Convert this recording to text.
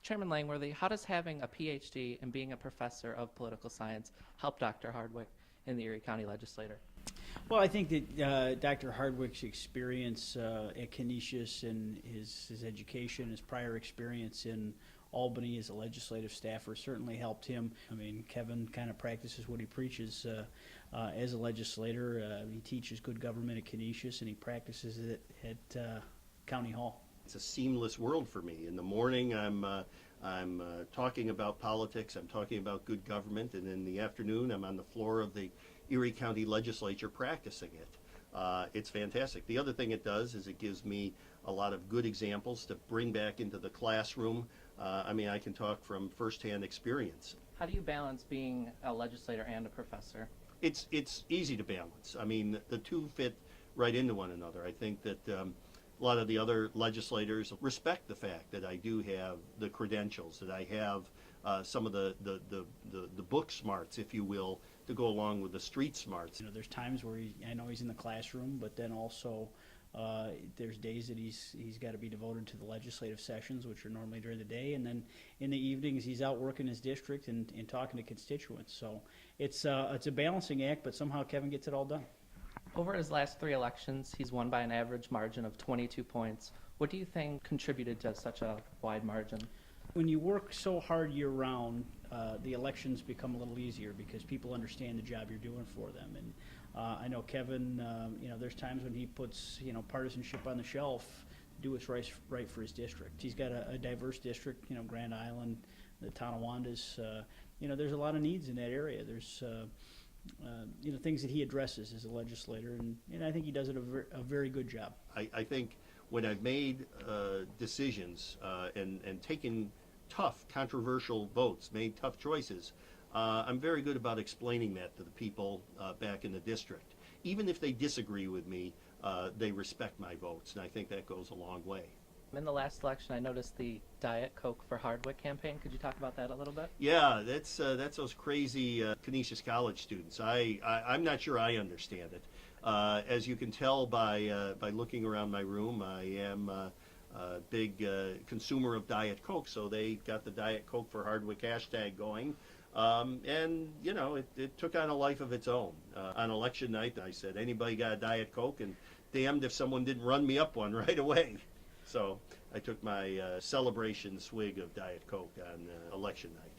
Chairman Langworthy, how does having a PhD and being a professor of political science help Dr. Hardwick in the Erie County Legislature? Well, I think that Dr. Hardwick's experience at Canisius and his education, his prior experience in Albany as a legislative staffer certainly helped him. I mean, Kevin kind of practices what he preaches as a legislator. He teaches good government at Canisius, and he practices it at County Hall. It's a seamless world for me. In the morning, I'm talking about politics. I'm talking about good government, and in the afternoon, I'm on the floor of the Erie County Legislature practicing it. It's fantastic. The other thing it does is it gives me a lot of good examples to bring back into the classroom. I can talk from firsthand experience. How do you balance being a legislator and a professor? It's easy to balance. I mean, the two fit right into one another. I think that a lot of the other legislators respect the fact that I do have the credentials, that I have some of the book smarts, if you will, to go along with the street smarts. You know, there's times where I know he's in the classroom, but then also there's days that he's got to be devoted to the legislative sessions, which are normally during the day, and then in the evenings he's out working his district and talking to constituents. So it's a balancing act, but somehow Kevin gets it all done. Over his last 3 elections, he's won by an average margin of 22 points. What do you think contributed to such a wide margin? When you work so hard year-round, the elections become a little easier because people understand the job you're doing for them. And I know Kevin, there's times when he puts, partisanship on the shelf to do what's right for his district. He's got a diverse district, Grand Island, the Tonawondas. There's a lot of needs in that area. There's things that he addresses as a legislator, and I think he does it a very good job. I think when I've made decisions and taken tough, controversial votes, made tough choices, I'm very good about explaining that to the people back in the district. Even if they disagree with me, they respect my votes, and I think that goes a long way. In the last election, I noticed the Diet Coke for Hardwick campaign. Could you talk about that a little bit? Yeah, that's those crazy Canisius College students. I'm not sure I understand it. As you can tell by looking around my room, I am a big consumer of Diet Coke, so they got the Diet Coke for Hardwick hashtag going. It took on a life of its own. On election night, I said, anybody got a Diet Coke? And damned if someone didn't run me up one right away. So I took my celebration swig of Diet Coke on election night.